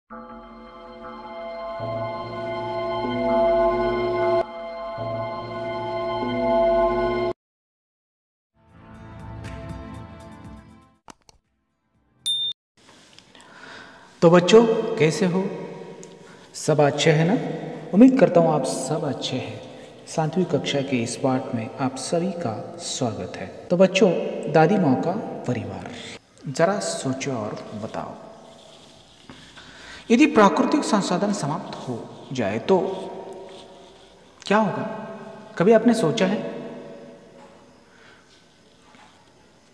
तो बच्चों, कैसे हो? सब अच्छे हैं ना? उम्मीद करता हूँ आप सब अच्छे हैं। 7वीं कक्षा के इस पाठ में आप सभी का स्वागत है। तो बच्चों, दादी माँ का परिवार, जरा सोचो और बताओ, यदि प्राकृतिक संसाधन समाप्त हो जाए तो क्या होगा? कभी आपने सोचा है?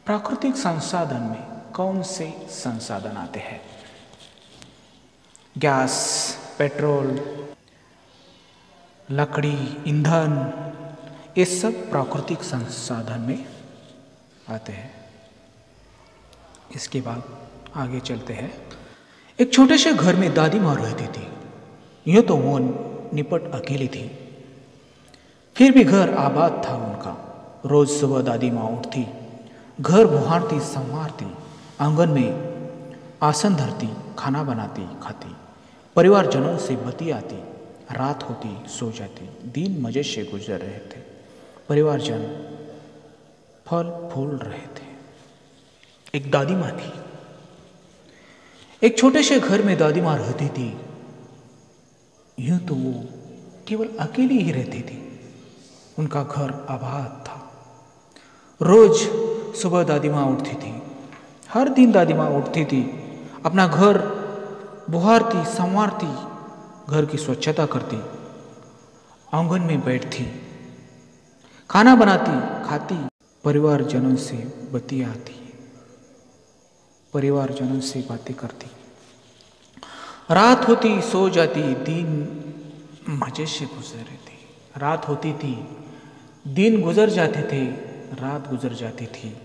प्राकृतिक संसाधन में कौन से संसाधन आते हैं? गैस, पेट्रोल, लकड़ी, ईंधन, ये सब प्राकृतिक संसाधन में आते हैं। इसके बाद आगे चलते हैं। एक छोटे से घर में दादी माँ रहती थी। यूँ तो वो निपट अकेली थी, फिर भी घर आबाद था उनका। रोज सुबह दादी माँ उठती, घर बुहारती, संवारती, आंगन में आसन धरती, खाना बनाती, खाती, परिवारजनों से बतियाती, रात होती सो जाती। दिन मजे से गुजर रहे थे। परिवारजन फल फूल रहे थे। एक दादी माँ थी। एक छोटे से घर में दादी माँ रहती थी। यूं तो वो केवल अकेली ही रहती थी। उनका घर आबाद था। रोज सुबह दादी माँ उठती थी। हर दिन दादी माँ उठती थी, अपना घर बुहारती, संवारती, घर की स्वच्छता करती, आंगन में बैठती, खाना बनाती, खाती, परिवारजनों से बतियाती, परिवारजनों से बातें करती। रात होती सो जाती, दिन मजे से गुजर रहे थे। रात होती थी, दिन गुजर जाते थे, रात गुजर जाती थी।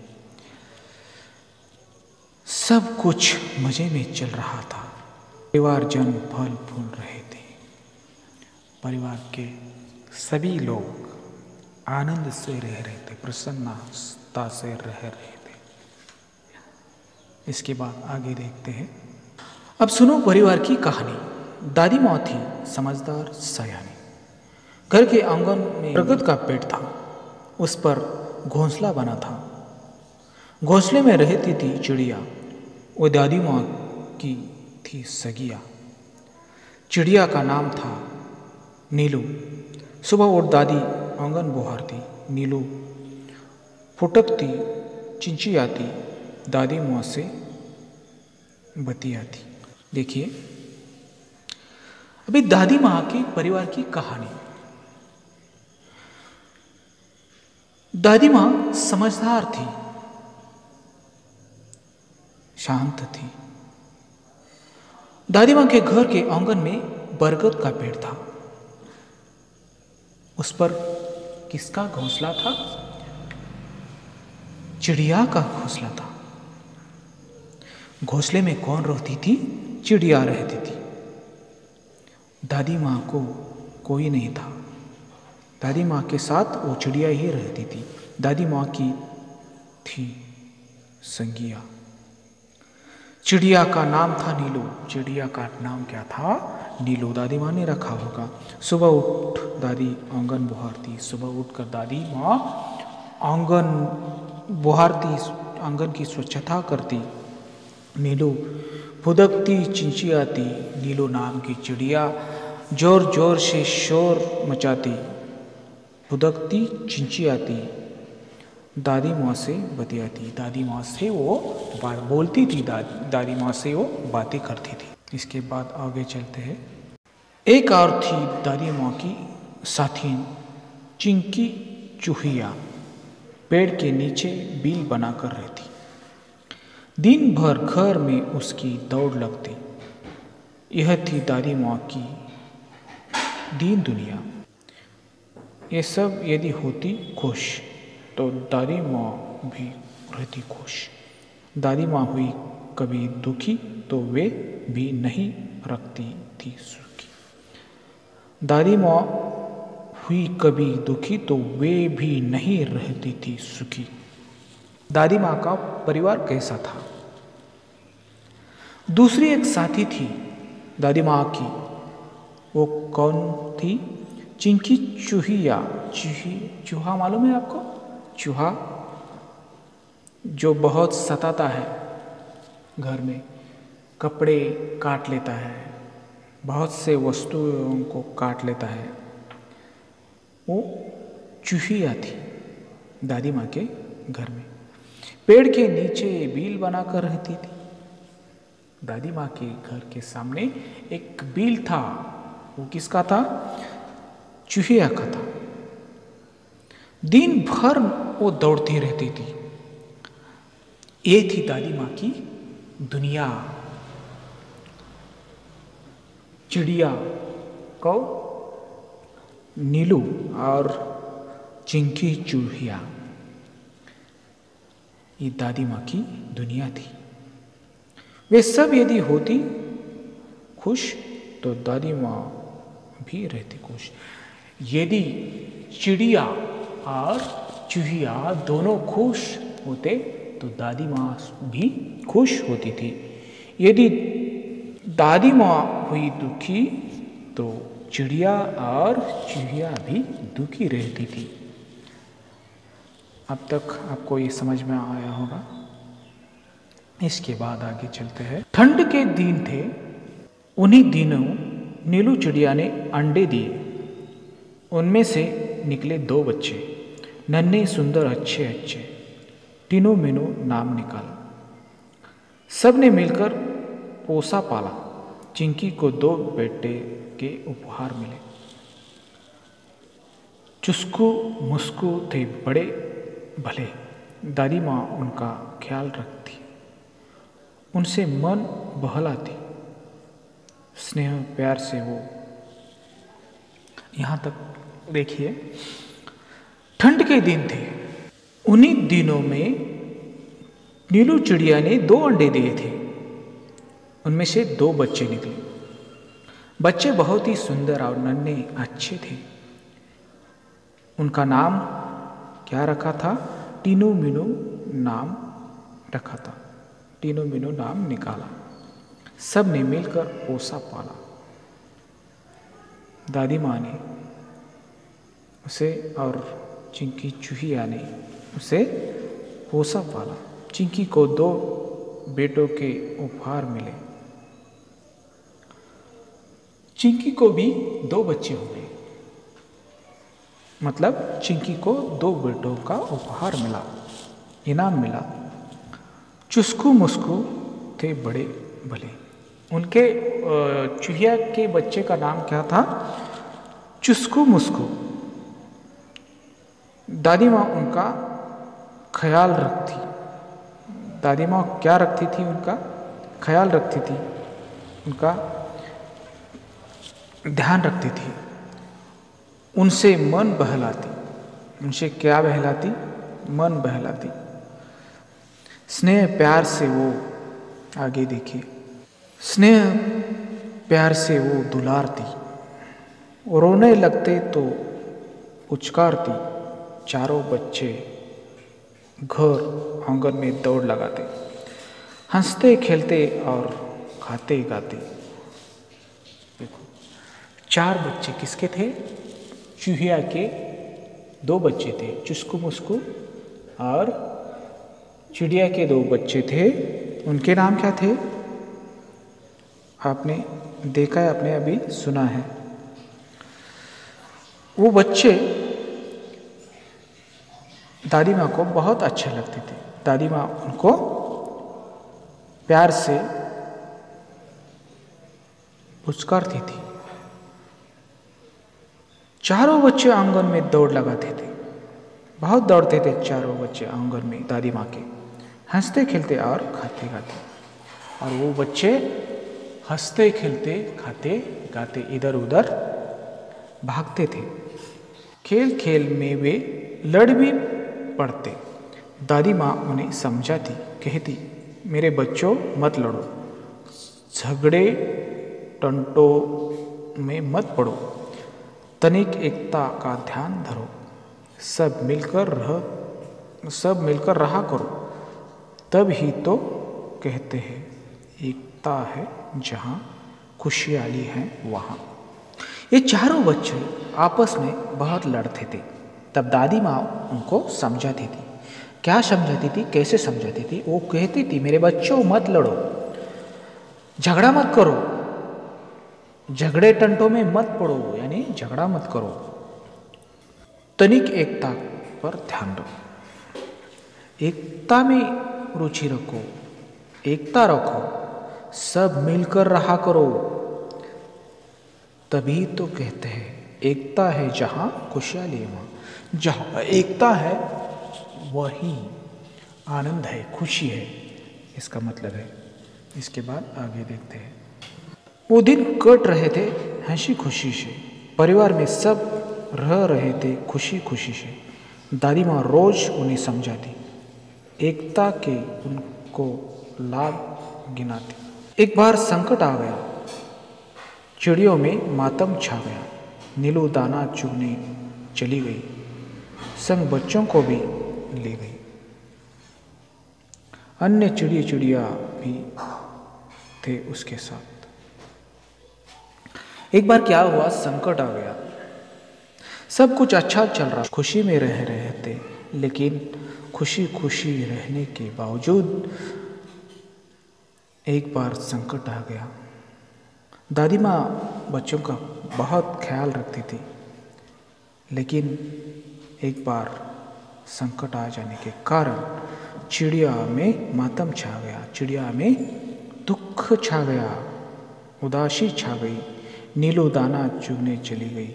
सब कुछ मजे में चल रहा था। परिवारजन फल फूल रहे थे। परिवार के सभी लोग आनंद से रह रहे थे, प्रसन्नता से रह रहे थे। इसके बाद आगे देखते हैं। अब सुनो परिवार की कहानी। दादी माँ थी समझदार, सयानी। घर के आंगन में बरगद का पेड़ था। उस पर घोंसला बना था। घोंसले में रहती थी चिड़िया। वो दादी माँ की थी सगिया। चिड़िया का नाम था नीलू। सुबह उठ दादी आंगन बुहारती, नीलू फुटकती, चिंचियाती, दादी माँ से बतियाती। देखिए, अभी दादी माँ के परिवार की कहानी। दादी माँ समझदार थी, शांत थी। दादी माँ के घर के आंगन में बरगद का पेड़ था। उस पर किसका घोंसला था? चिड़िया का घोंसला था। घोंसले में कौन रहती थी? चिड़िया रहती थी। दादी माँ को कोई नहीं था। दादी माँ के साथ वो चिड़िया ही रहती थी। दादी माँ की थी संगिया। चिड़िया का नाम था नीलू। चिड़िया का नाम क्या था? नीलू। दादी माँ ने रखा होगा। सुबह उठ दादी आंगन बुहारती। सुबह उठकर दादी माँ आंगन बुहारती, आंगन की स्वच्छता करती। नीलू फुदकती, चिंचियाती। नीलू नाम की चिड़िया जोर जोर से शोर मचाती, फुदकती, चिंचियाती, दादी माँ से बतियाती। दादी माँ से वो बात बोलती थी, दादी माँ से वो बातें करती थी। इसके बाद आगे चलते हैं। एक और थी दादी माँ की साथी चिंकी चूहिया। पेड़ के नीचे बिल बनाकर रहती। दिन भर घर में उसकी दौड़ लगती। यह थी दादी माँ की दीन दुनिया। ये सब यदि होती खुश तो दादी माँ भी रहती खुश। दादी माँ हुई कभी दुखी तो वे भी नहीं रखती थी सुखी। दादी माँ हुई कभी दुखी तो वे भी नहीं रहती थी सुखी। दादी माँ का परिवार कैसा था? दूसरी एक साथी थी दादी माँ की। वो कौन थी? चिंकी चूहिया। चूहा मालूम है आपको? चूहा जो बहुत सताता है, घर में कपड़े काट लेता है, बहुत से वस्तुओं को काट लेता है। वो चूहिया थी दादी माँ के घर में। पेड़ के नीचे बील बनाकर रहती थी। दादी माँ के घर के सामने एक बील था। वो किसका था? चूहिया का था। दिन भर वो दौड़ती रहती थी। ये थी दादी माँ की दुनिया। चिड़िया को नीलू और चिंकी चूहिया, ये दादी माँ की दुनिया थी। वे सब यदि होती खुश तो दादी माँ भी रहती खुश। यदि चिड़िया और चूहिया दोनों खुश होते तो दादी माँ भी खुश होती थी। यदि दादी माँ हुई दुखी तो चिड़िया और चूहिया भी दुखी रहती थी। अब तक आपको ये समझ में आया होगा। इसके बाद आगे चलते हैं। ठंड के दिन थे। उन्हीं दिनों नीलू चिड़िया ने अंडे दिए। उनमें से निकले 2 बच्चे, नन्हे सुंदर अच्छे अच्छे। टीनू मीनू नाम निकाला। सब ने मिलकर पोसा पाला। चिंकी को 2 बेटे के उपहार मिले। चुस्कू मुस्कू थे बड़े भले। दादी माँ उनका ख्याल रखती, उनसे मन बहलाती, स्नेह प्यार से वो। यहाँ तक देखिए। ठंड के दिन थे। उन्हीं दिनों में नीलू चिड़िया ने 2 अंडे दिए थे। उनमें से 2 बच्चे निकले। बच्चे बहुत ही सुंदर और नन्हे अच्छे थे। उनका नाम क्या रखा था? टीनू मीनू नाम रखा था। टीनू मीनू नाम निकाला। सब ने मिलकर पोसा पाला। दादी माँ ने उसे और चिंकी चूहिया ने उसे पोसा पाला। चिंकी को 2 बेटों के उपहार मिले। चिंकी को भी 2 बच्चे हो गए। मतलब चिंकी को 2 बेटों का उपहार मिला, इनाम मिला। चुस्कू मुस्कू थे बड़े भले। उनके चूहिया के बच्चे का नाम क्या था? चुस्कू मुस्कू। दादी माँ उनका ख्याल रखती। दादी माँ क्या रखती थी? उनका ख्याल रखती थी, उनका ध्यान रखती थी, उनसे मन बहलाती। उनसे क्या बहलाती? मन बहलाती। स्नेह प्यार से वो, आगे देखिए, स्नेह प्यार से वो दुलारती। रोने लगते तो उचकारती। चारों बच्चे घर आंगन में दौड़ लगाते, हंसते खेलते और खाते गाते। देखो, 4 बच्चे किसके थे? चूहिया के 2 बच्चे थे, चुस्कू मुस्कू, और चिड़िया के 2 बच्चे थे। उनके नाम क्या थे? आपने देखा है, आपने अभी सुना है। वो बच्चे दादी माँ को बहुत अच्छे लगते थे। दादी माँ उनको प्यार से पुचकारती थी। चारों बच्चे आंगन में दौड़ लगाते थे। बहुत दौड़ते थे चारों बच्चे आंगन में दादी माँ के, हंसते खेलते और खाते गाते। और वो बच्चे हंसते खेलते खाते गाते इधर उधर भागते थे। खेल खेल में वे लड़ भी पड़ते। दादी माँ उन्हें समझाती, कहती, मेरे बच्चों मत लड़ो, झगड़े टंटों में मत पड़ो, तनिक एकता का ध्यान धरो, सब मिलकर रहा करो, तब ही तो कहते हैं एकता है जहाँ खुशहाली है वहाँ। ये चारों बच्चे आपस में बहुत लड़ते थे। तब दादी माँ उनको समझाती थी। क्या समझाती थी, कैसे समझाती थी? वो कहती थी, मेरे बच्चों मत लड़ो, झगड़ा मत करो, झगड़े टंटों में मत पड़ो, यानी झगड़ा मत करो, तनिक एकता पर ध्यान रखो, एकता में रुचि रखो, एकता रखो, सब मिलकर रहा करो। तभी तो कहते हैं एकता है जहाँ खुशहाली है वहाँ। जहाँ एकता है वही आनंद है, खुशी है, इसका मतलब है। इसके बाद आगे देखते हैं। वो दिन कट रहे थे हंसी खुशी से। परिवार में सब रह रहे थे खुशी खुशी से। दादी माँ रोज उन्हें समझाती, एकता के उनको लाभ गिनाती। एक बार संकट आ गया, चिड़ियों में मातम छा गया। नीलू दाना चुगने चली गई, संग बच्चों को भी ले गई। अन्य चिड़िया भी थे उसके साथ। एक बार क्या हुआ, संकट आ गया, सब कुछ अच्छा चल रहा, खुशी में रह रहे थे। लेकिन खुशी खुशी रहने के बावजूद एक बार संकट आ गया। दादी माँ बच्चों का बहुत ख्याल रखती थी, लेकिन एक बार संकट आ जाने के कारण चिड़िया में मातम छा गया, चिड़िया में दुख छा गया, उदासी छा गई। नीलू दाना चुगने चली गई।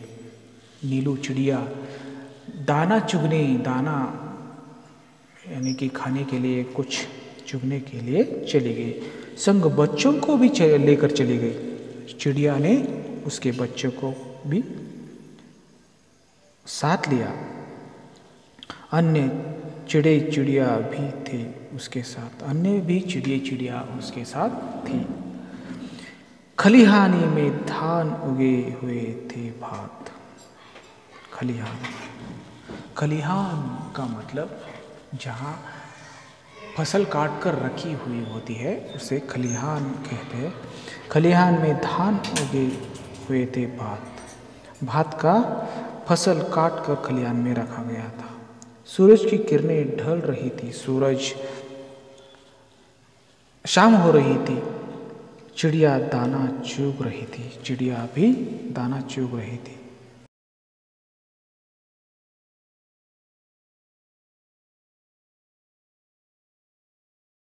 नीलू चिड़िया दाना चुगने, दाना यानी कि खाने के लिए कुछ चुगने के लिए चली गई। संग बच्चों को भी लेकर चली गई। चिड़िया ने उसके बच्चों को भी साथ लिया। अन्य चिड़िया भी थे उसके साथ, अन्य भी चिड़िया उसके साथ थी। खलिहानी में धान उगे हुए थे भात। खलिहान का मतलब जहाँ फसल काट कर रखी हुई होती है उसे खलिहान कहते हैं। खलिहान में धान उगे हुए थे भात। भात का फसल काट कर खलिहान में रखा गया था। सूरज की किरणें ढल रही थी, सूरज शाम हो रही थी। चिड़िया दाना चुग रही थी, चिड़िया भी दाना चुग रही थी।